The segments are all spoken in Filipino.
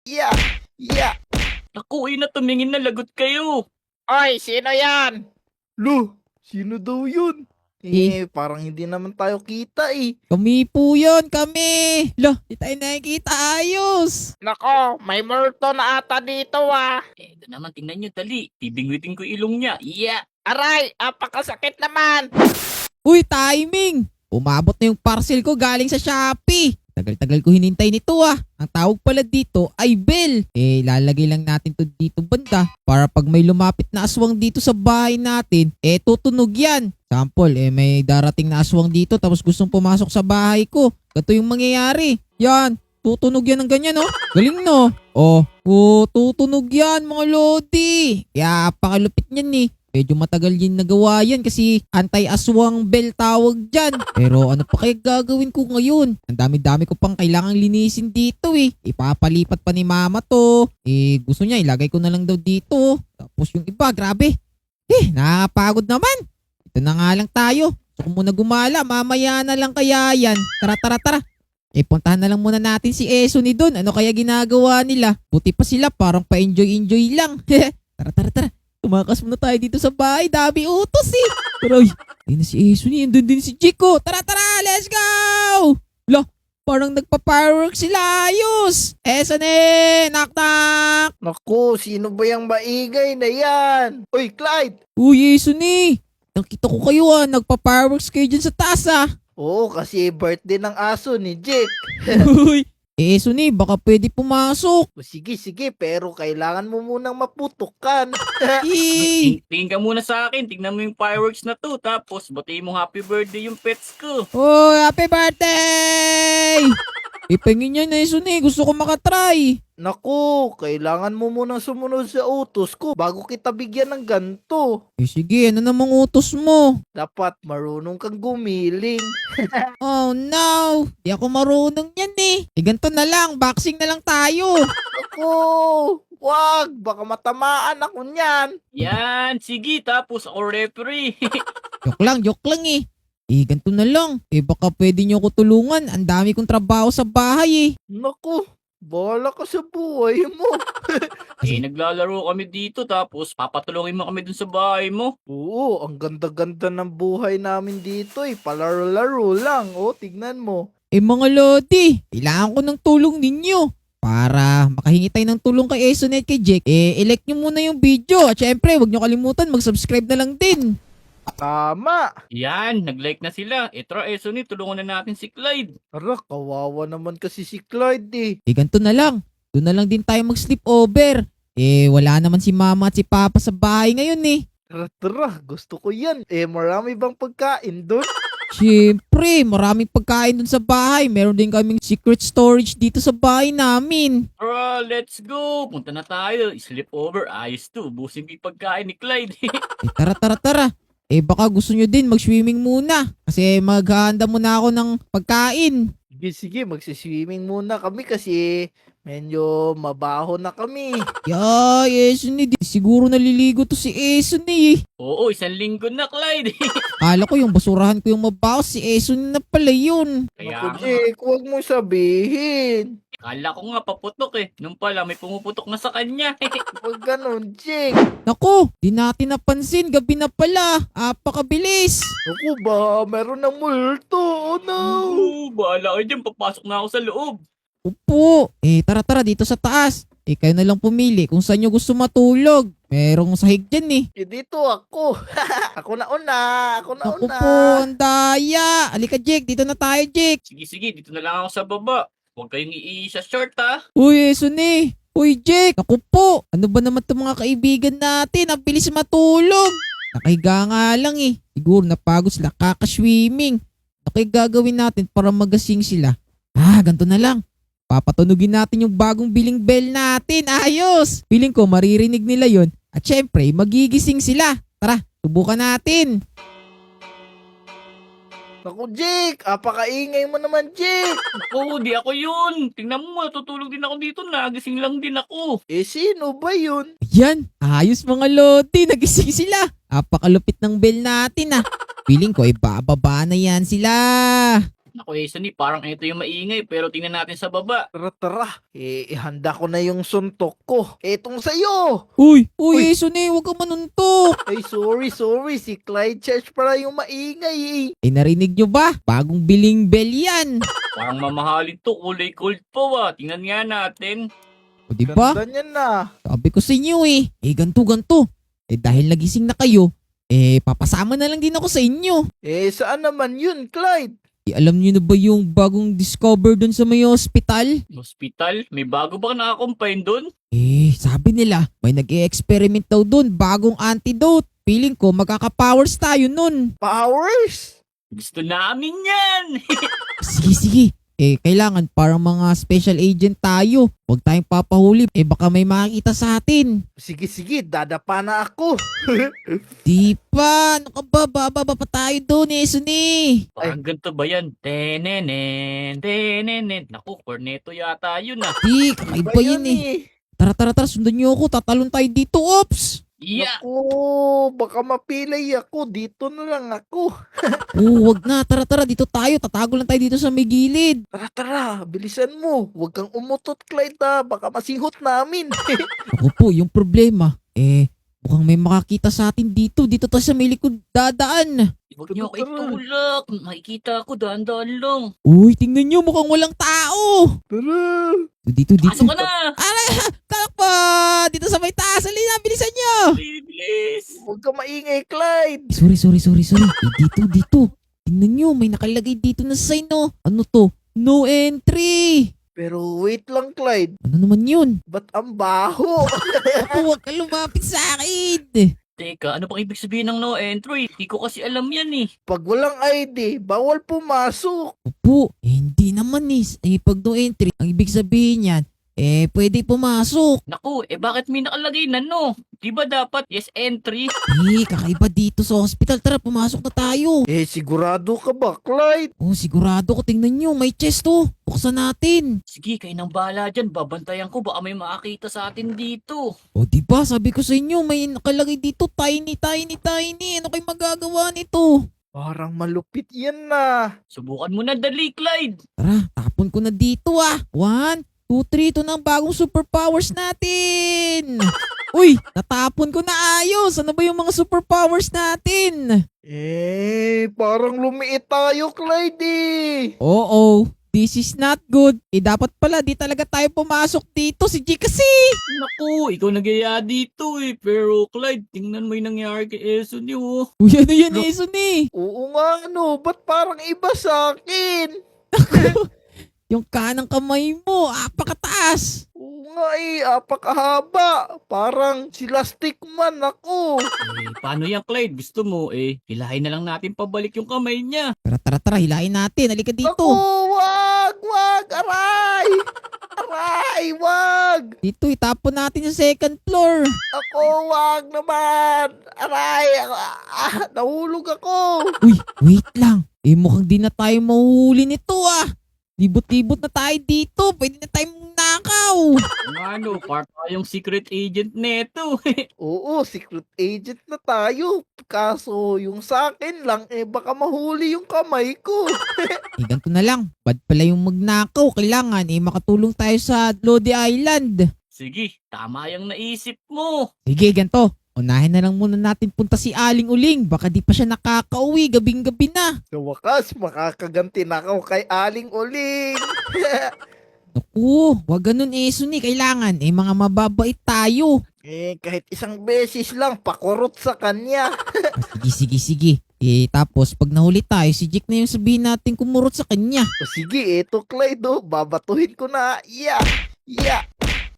Yeah! Yeah! Naku, na tumingin na lagot kayo. Oy, sino yan? Lo, sino daw yun? Parang hindi naman tayo kita eh. Kami po yun, kami. Lah, di tayo nakikita ayos. Nako, may multo na ata dito ah. Ito naman, tingnan nyo, dali. Tibingwitin ko ilong niya. Yeah! Aray, apakasakit naman. Uy, timing. Umabot na yung parcel ko galing sa Shopee. Tagal-tagal ko hinintay nito ah. Ang tawag pala dito ay bell. Lalagay lang natin to dito banda para pag may lumapit na aswang dito sa bahay natin, tutunog yan. Sample, may darating na aswang dito tapos gustong pumasok sa bahay ko. Ganito yung mangyayari. Yan, tutunog yan ng ganyan oh. Galing no? Oh, tutunog yan mga lodi. Kaya pakalupit niyan eh. Medyo matagal din nagawa yan kasi anti-aswang bell tawag dyan. Pero ano pa kaya gagawin ko ngayon? Ang dami-dami ko pang kailangang linisin dito eh. Ipapalipat pa ni mama to. Gusto niya ilagay ko na lang daw dito. Tapos yung iba, grabe. Nakakapagod naman. Ito na nga lang tayo. Gusto ko muna gumala. Mamaya na lang kaya yan. Tara. Puntahan na lang muna natin si Esuni doon. Ano kaya ginagawa nila? Buti pa sila parang pa-enjoy-enjoy lang. Tara. Tumakas muna tayo dito sa bahay. Dami utos eh. Pero ayun na si Esuni. Andun din si Chico. Tara. Let's go! Lah, parang nagpa-fireworks sila. Ayos. Esuni! Knock. Naku, sino ba yung maingay na yan? Uy, Clyde! Uy, Esuni. Nakita ko kayo nagpa-fireworks kayo dyan sa taas ah. Oo, kasi birthday ng aso ni Jake. Uy, Esuni, baka pwede pumasok. O, sige, pero kailangan mo munang maputukan. Tingin ka muna sa akin. Tingnan mo yung fireworks na to. Tapos, batiin mo happy birthday yung pets ko. Oh, happy birthday! Ipengin niya na Esuni. Gusto ko makatry. Naku, kailangan mo munang sumunod sa utos ko bago kita bigyan ng ganto. Sige, ano namang utos mo? Dapat marunong kang gumiling. Oh no, di ako marunong yan eh. Ganito na lang, boxing na lang tayo. Naku, wag, baka matamaan ako niyan. Yan, sige. Tapos, ako referee. Joke lang eh. Ganito na lang. Baka pwede niyo ko tulungan. Ang dami kong trabaho sa bahay eh. Naku, bahala ka sa buhay mo. Naglalaro kami dito. Tapos, papatulungin mo kami dun sa bahay mo. Oo, ang ganda-ganda ng buhay namin dito eh. Palaro-laro lang. O, tignan mo. Mga lodi, kailangan ko ng tulong ninyo. Para makahingi tayo ng tulong kay Esuni at kay Jake, i-like nyo muna yung video. At syempre, huwag nyo kalimutan, mag-subscribe na lang din. Tama. Yan, nag-like na sila. Tara, Esuni, tulungan na natin si Clyde. Tara, kawawa naman kasi si Clyde eh. Ganito na lang. Doon na lang din tayo mag-sleep over. Wala naman si mama at si papa sa bahay ngayon eh. Tara, gusto ko yan. Marami bang pagkain doon? Siyempre, maraming pagkain dun sa bahay. Meron din kaming secret storage dito sa bahay namin. Tara, let's go. Punta na tayo. Sleep over. Ayos to. Busing yung pagkain ni Clyde. Tara. Baka gusto nyo din mag-swimming muna. Kasi maghahanda muna ako ng pagkain. Sige, magsiswimming muna kami kasi medyo mabaho na kami. Esuni, siguro naliligo to si Esuni eh. Oo, 1 linggo na, Clyde. Kala ko yung basurahan ko yung mabaho, si Esuni na pala yun. Kaya Naku, nga, Jake, huwag mo sabihin. kala ko nga paputok eh. Nung pala, may pumuputok na sa kanya. Huwag ganun, Jake. Naku, di natin napansin, gabi na pala. Apakabilis. Naku ba, meron ng multo. Oh no. Oo, bahala kayo dyan. Papasok na ako sa loob. Upo. Tara dito sa taas. Kayo na lang pumili kung saan nyo gusto matulog. Merong sahig dyan eh. Dito ako. Ako na una. Naku po, ang daya. Alika Jake, dito na tayo Jake. Sige, dito na lang ako sa baba. Huwag kayong iisa short ha. Uy, Esuni. Uy Jake, naku po. Ano ba naman itong mga kaibigan natin? Ang bilis matulog. Nakahiga nga lang eh. Siguro napagod sila kakaswimming. Ano kaya gagawin natin para magasing sila? Ganito na lang. Papatunugin natin yung bagong biling bell natin. Ayos! Feeling ko maririnig nila yon. At syempre, magigising sila. Tara, subukan natin. Naku, Jake. Apakaingay mo naman, Jake. Oo, di ako yun. Tingnan mo, natutulog din ako dito. Nagising lang din ako. Sino ba yun? Ayan, ayos mga lodi. Nagising sila. Apakalupit ng bell natin ah. Feeling ko, bababa na yan sila. Naku, Sunny, parang ito yung maingay pero tingnan natin sa baba. Tara. Ihanda ko na yung suntok ko. Etong sa'yo. Uy, Uy. Suni, huwag ka manuntok. Ay, sorry. Si Clyde Church pala yung maingay eh. Narinig nyo ba? Bagong biling bell yan. Parang mamahalin to, kulay gold pa Tingnan nga natin. O diba? Ganda niyan na. Sabi ko sa inyo ganto. Dahil nagising na kayo, papasama na lang din ako sa inyo. Saan naman yun, Clyde? Alam niyo na ba yung bagong discover dun sa may hospital? Hospital? May bago ba nakakompine doon? Sabi nila, may nag-e-experiment daw dun, bagong antidote. Feeling ko magkaka-powers tayo nun. Powers? Gusto namin yan! Sige. Kailangan parang mga special agent tayo. Huwag tayong papahuli. Baka may makakita sa atin. Sige, dadapa na ako. Di pa. Ano ka ba? Bababa pa tayo doon Suni. Parang ganito ba yan? Tenenen. Naku, corneto yata yun Di, kakaiba yun Tara, sundan niyo ako. Tatalon tayo dito, ops. Yeah! Naku, baka mapilay ako. Dito na lang ako. Wag na. Tara, dito tayo. Tatago lang tayo dito sa may gilid. Tara, bilisan mo. Huwag kang umutot, Clyde baka masinghot namin. Ako po, yung problema, mukhang may makakita sa atin dito. Dito tayo sa may likod dadaan. Huwag niyo ako itulak. Makikita ko, daan-daan lang. Uy, tingnan niyo. Mukhang walang tao. Tara. Dito. Pasok ka na! Takpo! Dito sa may taas. Alina, bilisan niyo. Bilis! Huwag kang maingay, Clyde. Sorry. Dito. Tingnan nyo, may nakalagay dito na sign, no? Ano to? No entry! Pero wait lang, Clyde. Ano naman yun? Ba't ang baho? Huwag ka lumapit sa akin! Teka, ano bang ibig sabihin ng no entry? Hindi ko kasi alam yan Pag walang ID, bawal pumasok. Opo, hindi naman pag no entry, ang ibig sabihin yan, pwede pumasok. Naku, bakit may nakalagay na no? Di ba dapat yes entry? Kakaiba dito sa hospital. Tara, pumasok na tayo. Sigurado ka ba, Clyde? Sigurado ko. Tingnan nyo, may chest to. Buksan natin. Sige, kayo nang bahala dyan. Babantayan ko, baka may makakita sa atin dito. Diba, sabi ko sa inyo, may nakalagay dito, tiny. Ano kayo magagawa nito? Parang malupit yan na. Subukan mo na dali, Clyde. Tara, tapon ko na dito 1, 2, 3, ito na ang bagong superpowers natin! Uy, natapon ko na ayos! Ano ba yung mga superpowers natin? Parang lumiit tayo, Clyde. Oo, this is not good. Dapat pala, di talaga tayo pumasok dito. Si G kasi! Naku, ikaw nagyaya dito Pero Clyde, tingnan mo yung nangyari kay Eson niyo. Uy, ano yan, Eson Oo nga, ba't parang iba sa akin? Yung kanang kamay mo, apakataas! Oo nga apakahaba. Parang sila stickman ako. Paano yan, Clyde? Gusto mo hilahin na lang natin pabalik yung kamay niya. Tara, hilahin natin. Halika Naku, dito. wag, aray! Aray, wag! Dito, itapon natin sa second floor. Ako, wag naman! Aray! Nahulog ako! Uy, wait lang. Mukhang di na tayo mahuhuli nito Libot-libot na tayo dito. Pwede na tayong nakaw. Ano, part tayong secret agent neto. Oo, secret agent na tayo. Kaso, yung sa akin lang, baka mahuli yung kamay ko. Ganito na lang. Bad pala yung magnakaw. Kailangan makatulong tayo sa Lodi Island. Sige, tama yung naisip mo. Sige, ganito. Unahin na lang muna natin punta si Aling Uling. Baka di pa siya nakakauwi. Gabing-gabi na. Sa wakas, makakaganti na ako kay Aling Uling. Naku, wag ganun Suni. Kailangan mga mababait tayo. Kahit isang beses lang, pakurot sa kanya. Sige. Tapos pag nahuli tayo, si Jake na yung sabihin natin kumurot sa kanya. Sige, eto Clyde, babatuhin ko na. Yeah.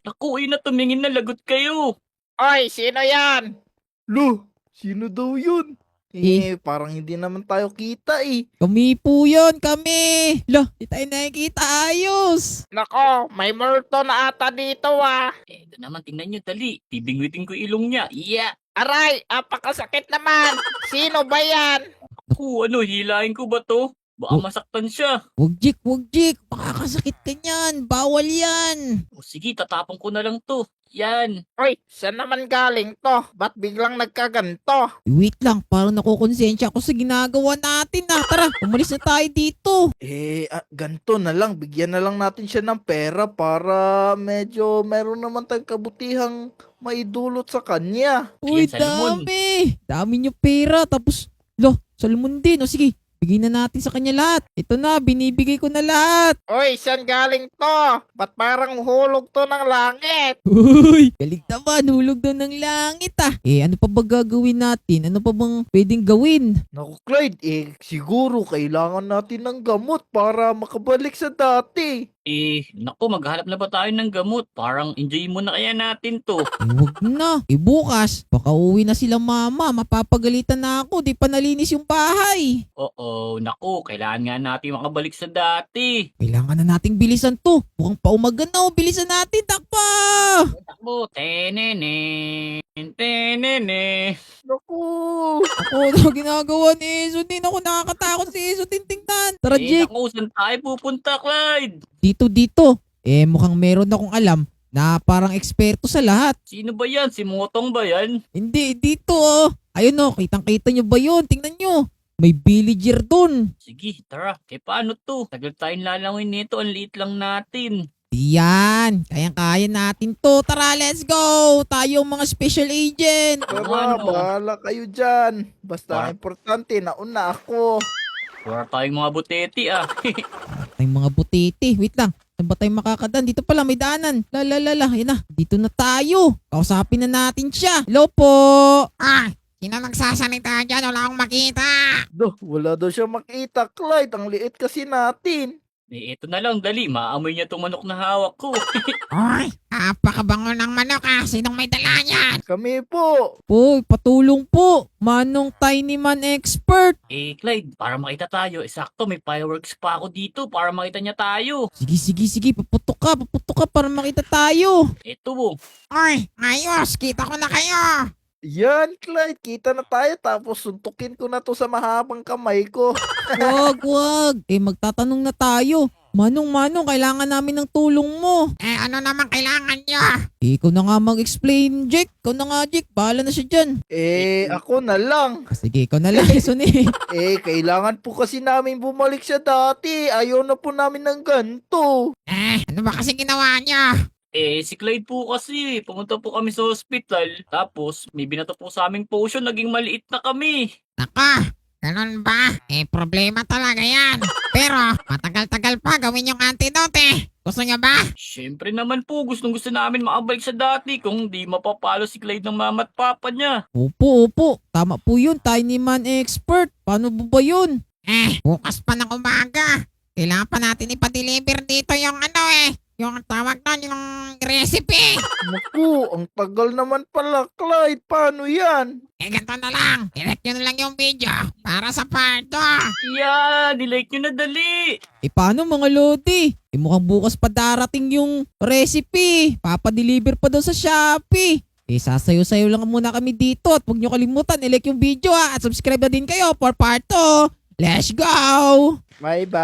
Naku, na tumingin na lagot kayo. Oy, sino yan? Lo, sino daw yun? Parang hindi naman tayo kita Kami po yun, kami. Di tayo nakikita ayos. Nako, may multo na ata dito Ito naman, tingnan nyo, dali. Bibingwitin ko ilong niya. Yeah. Aray, apakasakit naman. Sino ba yan? Naku, hilahin ko ba to? Baka Oh. masaktan siya. Wag Jake. Makakasakit ka niyan. Bawal yan. O sige, tatapon ko na lang to. Yan. Oy, saan naman galing to? Ba't biglang nagkaganto? Wait lang, parang nakukonsensya ako sa ginagawa natin ah. Tara, umalis na tayo dito. Ganto na lang. Bigyan na lang natin siya ng pera para medyo meron naman tayong kabutihang maidulot sa kanya. Uy, Sige, Salmon. dami. Dami niyo pera. Tapos, Salmon din. O sige, bigyan na natin sa kanya lahat. Ito na, binibigay ko na lahat. Oy, saan galing to? Ba't parang hulog to ng langit? Uy, galing naman. Hulog daw ng langit ah. Ano pa ba gagawin natin? Ano pa bang pwedeng gawin? Naku, Clyde, siguro kailangan natin ng gamot para makabalik sa dati. Naku, maghanap na ba tayo ng gamot? Parang enjoy mo na kaya natin to. Wag na. Bukas, baka uwi na sila mama. Mapapagalitan na ako. Di pa nalinis yung bahay. Oo, naku, kailangan nga natin makabalik sa dati. Kailangan na nating bilisan to. Mukhang paumaga na oh. Bilisan natin. Takpa! Takbo, tenene, tenene. Naku. Ako na ginagawa ni Iso. Di na ako nakakatakot si Iso. Tingnan. Tara, Jake. Naku, saan tayo pupunta, Clyde? Dito. Mukhang meron akong alam na parang eksperto sa lahat. Sino ba yan? Si Motong ba yan? Hindi, dito oh. Ayun oh, kitang-kita nyo ba yun? Tingnan nyo. May villager dun. Sige, tara. Paano to? Tagal tayong lalangin nito. Ang liit lang natin. Yan, kayang-kaya natin to. Tara, let's go. Tayo mga special agent. Tara, Ano? bahala kayo dyan. Basta Ah. importante, nauna ako. Wala tayong mga buteti ah. Tayong mga butiti. Wait lang. Saan ba tayo makakadaan? Dito pala, may daanan. Lala. Yan na. Dito na tayo. Kausapin na natin siya. Hello po. Sino nagsasalita dyan? Wala akong makita. Wala daw siya makita, Clyde. Ang liit kasi natin. Ito na lang, dali. Maamoy niya itong manok na hawak ko. Oy, napakabango ng manok ah. Sinong may dala yan? Kami po. Uy, patulong po. Manong Tiny Man Expert. Clyde, para makita tayo, sakto may fireworks pa ako dito para makita niya tayo. Sige. Paputok ka para makita tayo. Ito mo. Oy, ayos. Kita ko na kayo. Yan, Clyde. Kita na tayo. Tapos suntukin ko na to sa mahabang kamay ko. Wag. Magtatanong na tayo. Manong, kailangan namin ng tulong mo. Ano naman kailangan nyo? Ikaw na nga mag-explain, Jake. Ikaw na nga, Jake. Bahala na siya dyan. Ako na lang. Sige, ikaw na lang, Suni. Kailangan po kasi namin bumalik sa dati. Ayaw na po namin ng ganito. Ano ba kasi ginawa nyo? Si Clyde po kasi, pumunta po kami sa hospital. Tapos, may binato po sa aming potion, naging maliit na kami. Naka, ganun ba? Problema talaga yan. Pero, matagal-tagal pa gawin yung antidote. Gusto nyo ba? Siyempre naman po, gusto namin makabalik sa dati kung di mapapalo si Clyde ng mama at papa niya. Opo. Tama po yun, Tiny Man Expert. Paano ba yun? Bukas pa ng umaga. Kailangan pa natin ipa-deliver dito yung yung tawag doon, yung recipe. Naku, ang tagal naman pala, Clyde. Paano yan? Ganito na lang. Direct nyo na lang yung video para sa part 2. Yeah, nilike nyo na dali. Paano mga Lodi? Mukhang bukas pa darating yung recipe. Papadeliver pa daw sa Shopee. Sasayo-sayo lang muna kami dito at huwag nyo kalimutan, i-like yung video at subscribe na din kayo for part 2. Let's go! Bye-bye.